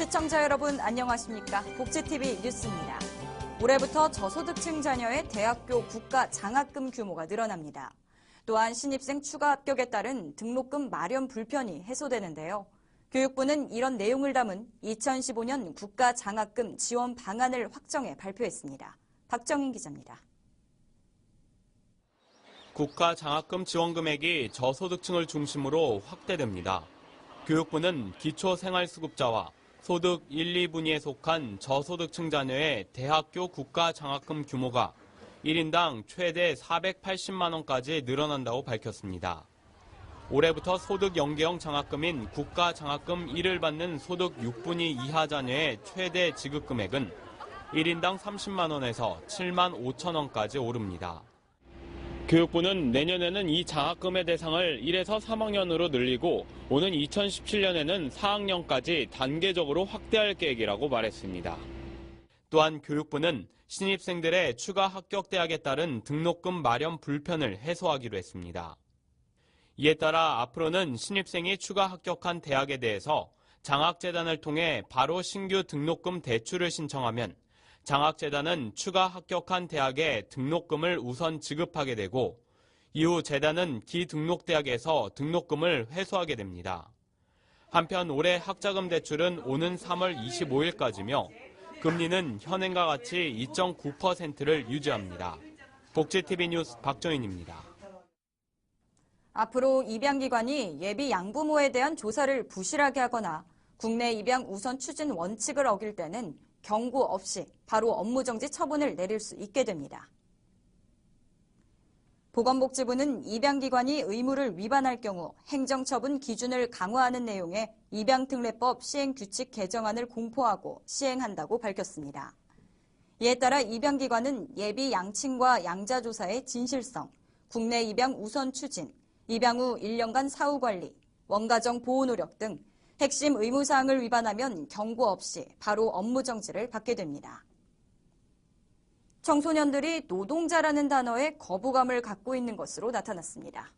시청자 여러분 안녕하십니까? 복지TV 뉴스입니다. 올해부터 저소득층 자녀의 대학교 국가 장학금 규모가 늘어납니다. 또한 신입생 추가 합격에 따른 등록금 마련 불편이 해소되는데요. 교육부는 이런 내용을 담은 2015년 국가 장학금 지원 방안을 확정해 발표했습니다. 박정인 기자입니다. 국가 장학금 지원 금액이 저소득층을 중심으로 확대됩니다. 교육부는 기초생활수급자와 소득 1, 2분위에 속한 저소득층 자녀의 대학교 국가 장학금 규모가 1인당 최대 480만 원까지 늘어난다고 밝혔습니다. 올해부터 소득 연계형 장학금인 국가 장학금 1을 받는 소득 6분위 이하 자녀의 최대 지급 금액은 1인당 30만 원에서 7만 5천 원까지 오릅니다. 교육부는 내년에는 이 장학금의 대상을 1에서 3학년으로 늘리고 오는 2017년에는 4학년까지 단계적으로 확대할 계획이라고 말했습니다. 또한 교육부는 신입생들의 추가 합격 대학에 따른 등록금 마련 불편을 해소하기로 했습니다. 이에 따라 앞으로는 신입생이 추가 합격한 대학에 대해서 장학재단을 통해 바로 신규 등록금 대출을 신청하면 장학재단은 추가 합격한 대학에 등록금을 우선 지급하게 되고 이후 재단은 기등록대학에서 등록금을 회수하게 됩니다. 한편 올해 학자금 대출은 오는 3월 25일까지며 금리는 현행과 같이 2.9%를 유지합니다. 복지TV 뉴스 박정인입니다. 앞으로 입양기관이 예비 양부모에 대한 조사를 부실하게 하거나 국내 입양 우선 추진 원칙을 어길 때는 경고 없이 바로 업무정지 처분을 내릴 수 있게 됩니다. 보건복지부는 입양기관이 의무를 위반할 경우 행정처분 기준을 강화하는 내용의 입양특례법 시행규칙 개정안을 공포하고 시행한다고 밝혔습니다. 이에 따라 입양기관은 예비 양친과 양자조사의 진실성, 국내 입양 우선 추진, 입양 후 1년간 사후관리, 원가정 보호 노력 등 핵심 의무사항을 위반하면 경고 없이 바로 업무정지를 받게 됩니다. 청소년들이 노동자라는 단어에 거부감을 갖고 있는 것으로 나타났습니다.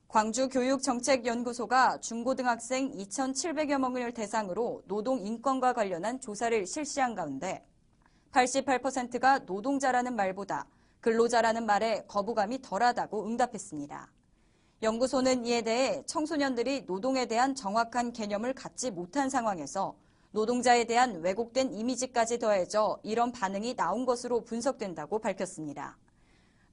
광주교육정책연구소가 중고등학생 2,700여 명을 대상으로 노동인권과 관련한 조사를 실시한 가운데 88%가 노동자라는 말보다 근로자라는 말에 거부감이 덜하다고 응답했습니다. 연구소는 이에 대해 청소년들이 노동에 대한 정확한 개념을 갖지 못한 상황에서 노동자에 대한 왜곡된 이미지까지 더해져 이런 반응이 나온 것으로 분석된다고 밝혔습니다.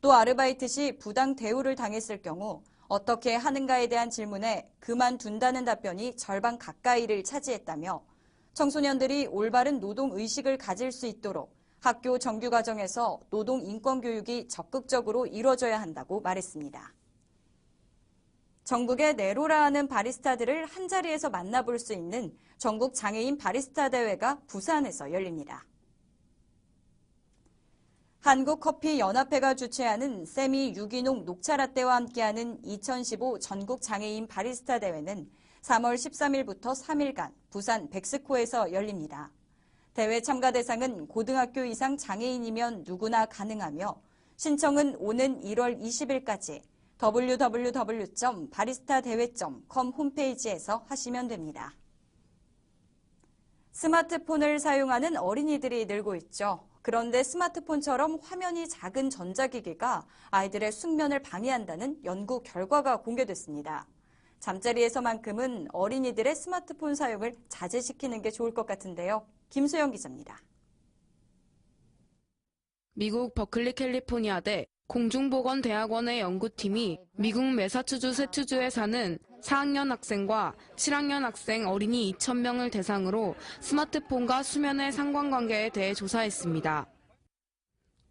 또 아르바이트 시 부당 대우를 당했을 경우 어떻게 하는가에 대한 질문에 그만둔다는 답변이 절반 가까이를 차지했다며 청소년들이 올바른 노동 의식을 가질 수 있도록 학교 정규과정에서 노동 인권 교육이 적극적으로 이루어져야 한다고 말했습니다. 전국의 네로라 하는 바리스타들을 한자리에서 만나볼 수 있는 전국 장애인 바리스타 대회가 부산에서 열립니다. 한국커피연합회가 주최하는 세미 유기농 녹차라떼와 함께하는 2015 전국 장애인 바리스타 대회는 3월 13일부터 3일간 부산 백스코에서 열립니다. 대회 참가 대상은 고등학교 이상 장애인이면 누구나 가능하며 신청은 오는 1월 20일까지 www.barista대회.com 홈페이지에서 하시면 됩니다. 스마트폰을 사용하는 어린이들이 늘고 있죠. 그런데 스마트폰처럼 화면이 작은 전자기기가 아이들의 숙면을 방해한다는 연구 결과가 공개됐습니다. 잠자리에서만큼은 어린이들의 스마트폰 사용을 자제시키는 게 좋을 것 같은데요. 김소영 기자입니다. 미국 버클리 캘리포니아대 공중보건대학원의 연구팀이 미국 매사추세츠주에 사는 4학년 학생과 7학년 학생 어린이 2,000명을 대상으로 스마트폰과 수면의 상관관계에 대해 조사했습니다.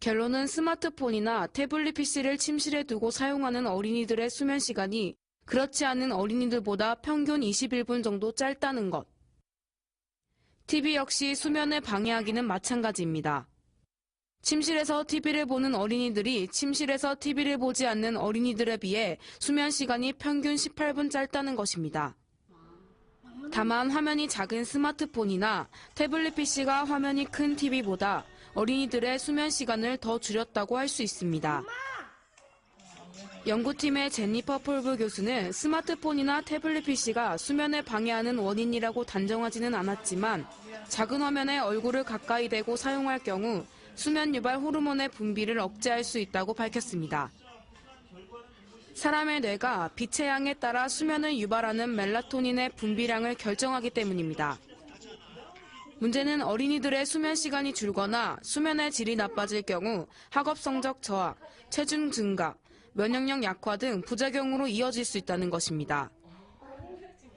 결론은 스마트폰이나 태블릿 PC를 침실에 두고 사용하는 어린이들의 수면 시간이 그렇지 않은 어린이들보다 평균 21분 정도 짧다는 것. TV 역시 수면을 방해하기는 마찬가지입니다. 침실에서 TV를 보는 어린이들이 침실에서 TV를 보지 않는 어린이들에 비해 수면 시간이 평균 18분 짧다는 것입니다. 다만 화면이 작은 스마트폰이나 태블릿 PC가 화면이 큰 TV보다 어린이들의 수면 시간을 더 줄였다고 할 수 있습니다. 연구팀의 제니퍼 폴브 교수는 스마트폰이나 태블릿 PC가 수면을 방해하는 원인이라고 단정하지는 않았지만 작은 화면에 얼굴을 가까이 대고 사용할 경우 수면 유발 호르몬의 분비를 억제할 수 있다고 밝혔습니다. 사람의 뇌가 빛의 양에 따라 수면을 유발하는 멜라토닌의 분비량을 결정하기 때문입니다. 문제는 어린이들의 수면 시간이 줄거나 수면의 질이 나빠질 경우 학업 성적 저하, 체중 증가, 면역력 약화 등 부작용으로 이어질 수 있다는 것입니다.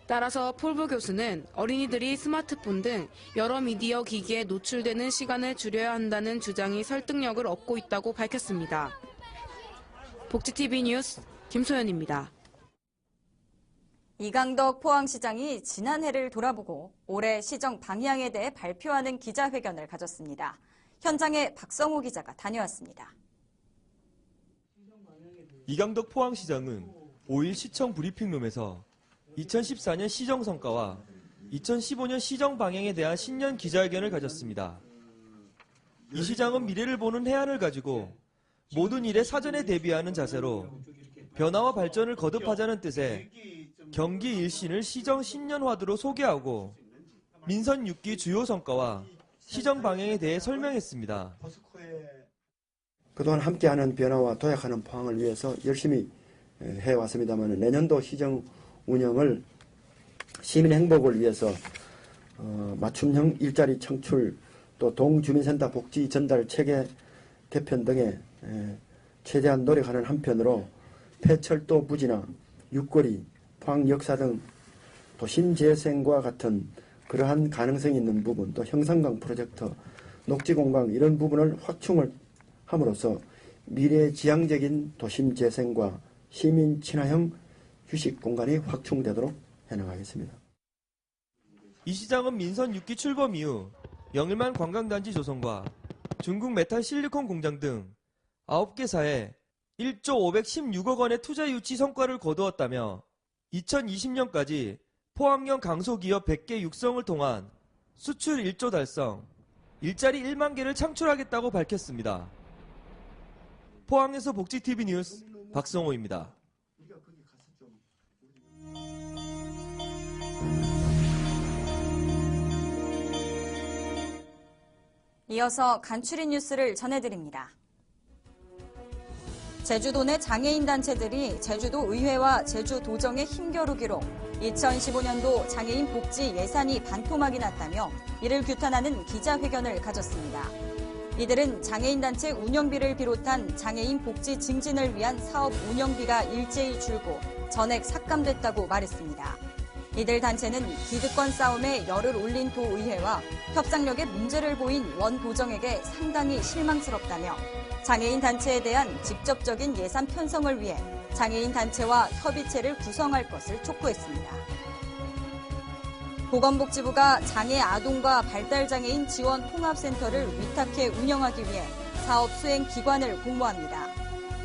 따라서 폴브 교수는 어린이들이 스마트폰 등 여러 미디어 기기에 노출되는 시간을 줄여야 한다는 주장이 설득력을 얻고 있다고 밝혔습니다. 복지TV 뉴스 김소연입니다. 이강덕 포항시장이 지난해를 돌아보고 올해 시정 방향에 대해 발표하는 기자회견을 가졌습니다. 현장에 박성호 기자가 다녀왔습니다. 이강덕 포항시장은 5일 시청 브리핑룸에서 2014년 시정 성과와 2015년 시정 방향에 대한 신년 기자회견을 가졌습니다. 이 시장은 미래를 보는 해안을 가지고 모든 일에 사전에 대비하는 자세로 변화와 발전을 거듭하자는 뜻의 경기 일신을 시정 신년화두로 소개하고 민선 6기 주요 성과와 시정 방향에 대해 설명했습니다. 그동안 함께하는 변화와 도약하는 포항을 위해서 열심히 해왔습니다만 내년도 시정 운영을 시민 행복을 위해서 맞춤형 일자리 창출, 또 동주민센터 복지 전달 체계 개편 등에 최대한 노력하는 한편으로 폐철도 부지나 육거리, 포항 역사 등 도심 재생과 같은 그러한 가능성이 있는 부분, 또 형산강 프로젝트, 녹지공강 이런 부분을 확충을 함으로써 미래지향적인 도심 재생과 시민 친화형 휴식 공간이 확충되도록 해나가겠습니다. 이 시장은 민선 6기 출범 이후 영일만 관광단지 조성과 중국 메탈 실리콘 공장 등 9개사에 1조 516억 원의 투자 유치 성과를 거두었다며 2020년까지 포항형 강소기업 100개 육성을 통한 수출 1조 달성, 일자리 1만 개를 창출하겠다고 밝혔습니다. 포항에서 복지TV 뉴스 박성호입니다. 이어서 간추린 뉴스를 전해드립니다. 제주도 내 장애인 단체들이 제주도 의회와 제주도정에 힘겨루기로 2015년도 장애인 복지 예산이 반토막이 났다며 이를 규탄하는 기자회견을 가졌습니다. 이들은 장애인 단체 운영비를 비롯한 장애인 복지 증진을 위한 사업 운영비가 일제히 줄고 전액 삭감됐다고 말했습니다. 이들 단체는 기득권 싸움에 열을 올린 도의회와 협상력에 문제를 보인 원도정에게 상당히 실망스럽다며 장애인 단체에 대한 직접적인 예산 편성을 위해 장애인 단체와 협의체를 구성할 것을 촉구했습니다. 보건복지부가 장애 아동과 발달장애인 지원 통합센터를 위탁해 운영하기 위해 사업 수행 기관을 공모합니다.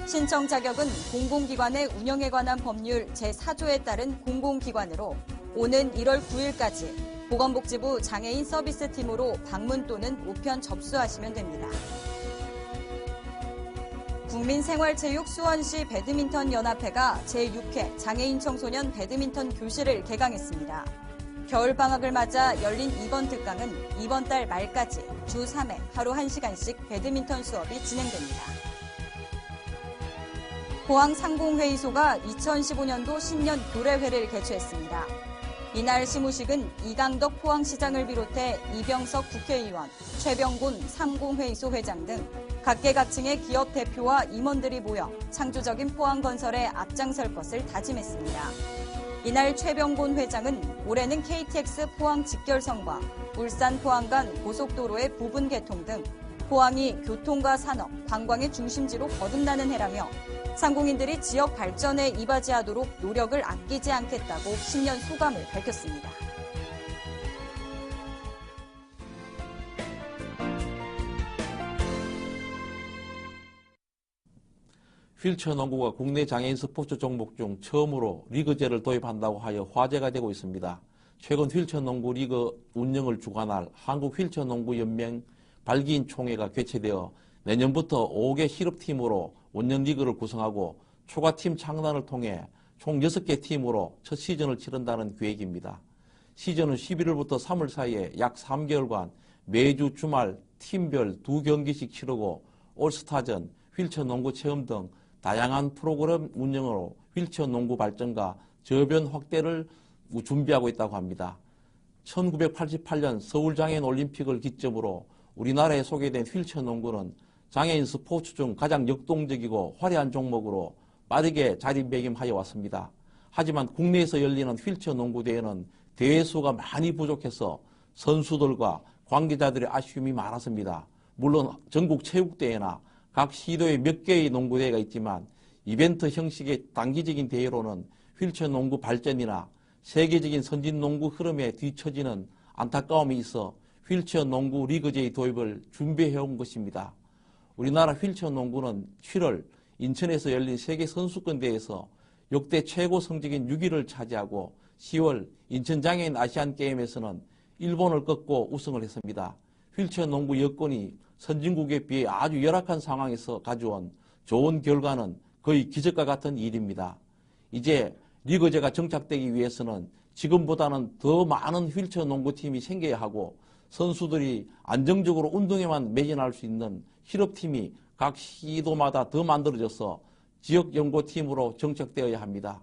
신청 자격은 공공기관의 운영에 관한 법률 제4조에 따른 공공기관으로 오는 1월 9일까지 보건복지부 장애인 서비스팀으로 방문 또는 우편 접수하시면 됩니다. 국민생활체육 수원시 배드민턴 연합회가 제6회 장애인 청소년 배드민턴 교실을 개강했습니다. 겨울방학을 맞아 열린 이번 특강은 이번 달 말까지 주 3회 하루 1시간씩 배드민턴 수업이 진행됩니다. 포항 상공회의소가 2015년도 신년 교례회를 개최했습니다. 이날 시무식은 이강덕 포항시장을 비롯해 이병석 국회의원, 최병곤 상공회의소 회장 등 각계각층의 기업 대표와 임원들이 모여 창조적인 포항건설에 앞장설 것을 다짐했습니다. 이날 최병곤 회장은 올해는 KTX 포항 직결선과 울산 포항 간 고속도로의 부분 개통 등 포항이 교통과 산업, 관광의 중심지로 거듭나는 해라며 상공인들이 지역 발전에 이바지하도록 노력을 아끼지 않겠다고 신년 소감을 밝혔습니다. 휠체어 농구가 국내 장애인 스포츠 종목 중 처음으로 리그제를 도입한다고 하여 화제가 되고 있습니다. 최근 휠체어 농구 리그 운영을 주관할 한국 휠체어 농구 연맹 발기인 총회가 개최되어 내년부터 5개 실업팀으로 원년 리그를 구성하고 초과팀 창단을 통해 총 6개 팀으로 첫 시즌을 치른다는 계획입니다. 시즌은 11월부터 3월 사이에 약 3개월간 매주 주말 팀별 2경기씩 치르고 올스타전, 휠체어 농구 체험 등 다양한 프로그램 운영으로 휠체어 농구 발전과 저변 확대를 준비하고 있다고 합니다. 1988년 서울장애인 올림픽을 기점으로 우리나라에 소개된 휠체어 농구는 장애인 스포츠 중 가장 역동적이고 화려한 종목으로 빠르게 자리매김하여 왔습니다. 하지만 국내에서 열리는 휠체어 농구 대회는 대회 수가 많이 부족해서 선수들과 관계자들의 아쉬움이 많았습니다. 물론 전국 체육대회나 각 시도에 몇 개의 농구대회가 있지만 이벤트 형식의 단기적인 대회로는 휠체어 농구 발전이나 세계적인 선진 농구 흐름에 뒤처지는 안타까움이 있어 휠체어 농구 리그제의 도입을 준비해온 것입니다. 우리나라 휠체어 농구는 7월 인천에서 열린 세계 선수권 대회에서 역대 최고 성적인 6위를 차지하고 10월 인천 장애인 아시안 게임에서는 일본을 꺾고 우승을 했습니다. 휠체어 농구 여건이 선진국에 비해 아주 열악한 상황에서 가져온 좋은 결과는 거의 기적과 같은 일입니다. 이제 리그제가 정착되기 위해서는 지금보다는 더 많은 휠체어 농구팀이 생겨야 하고 선수들이 안정적으로 운동에만 매진할 수 있는 실업팀이 각 시도마다 더 만들어져서 지역연고팀으로 정착되어야 합니다.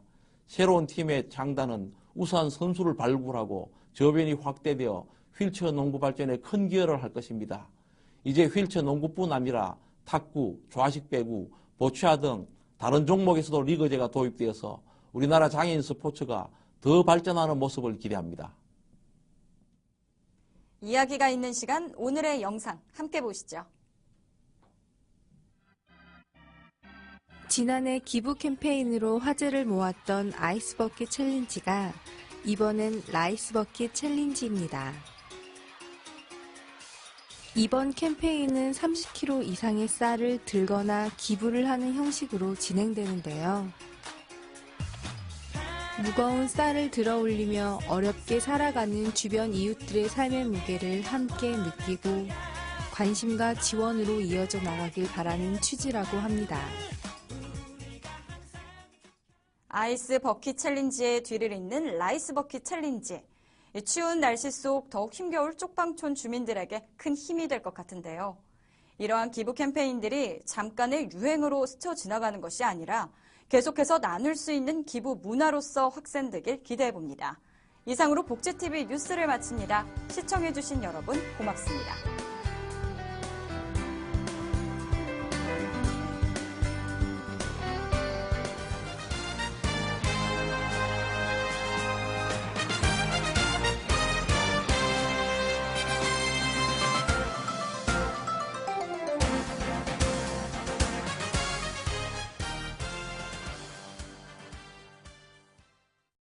새로운 팀의 창단은 우수한 선수를 발굴하고 저변이 확대되어 휠체어 농구 발전에 큰 기여를 할 것입니다. 이제 휠체어 농구뿐 아니라 탁구, 좌식 배구, 보추아 등 다른 종목에서도 리그제가 도입되어서 우리나라 장애인 스포츠가 더 발전하는 모습을 기대합니다. 이야기가 있는 시간, 오늘의 영상 함께 보시죠. 지난해 기부 캠페인으로 화제를 모았던 아이스버킷 챌린지가 이번엔 라이스버킷 챌린지입니다. 이번 캠페인은 30kg 이상의 쌀을 들거나 기부를 하는 형식으로 진행되는데요. 무거운 쌀을 들어 올리며 어렵게 살아가는 주변 이웃들의 삶의 무게를 함께 느끼고 관심과 지원으로 이어져 나가길 바라는 취지라고 합니다. 아이스 버킷 챌린지의 뒤를 잇는 라이스 버킷 챌린지. 추운 날씨 속 더욱 힘겨울 쪽방촌 주민들에게 큰 힘이 될 것 같은데요. 이러한 기부 캠페인들이 잠깐의 유행으로 스쳐 지나가는 것이 아니라 계속해서 나눌 수 있는 기부 문화로서 확산되길 기대해봅니다. 이상으로 복지TV 뉴스를 마칩니다. 시청해주신 여러분 고맙습니다.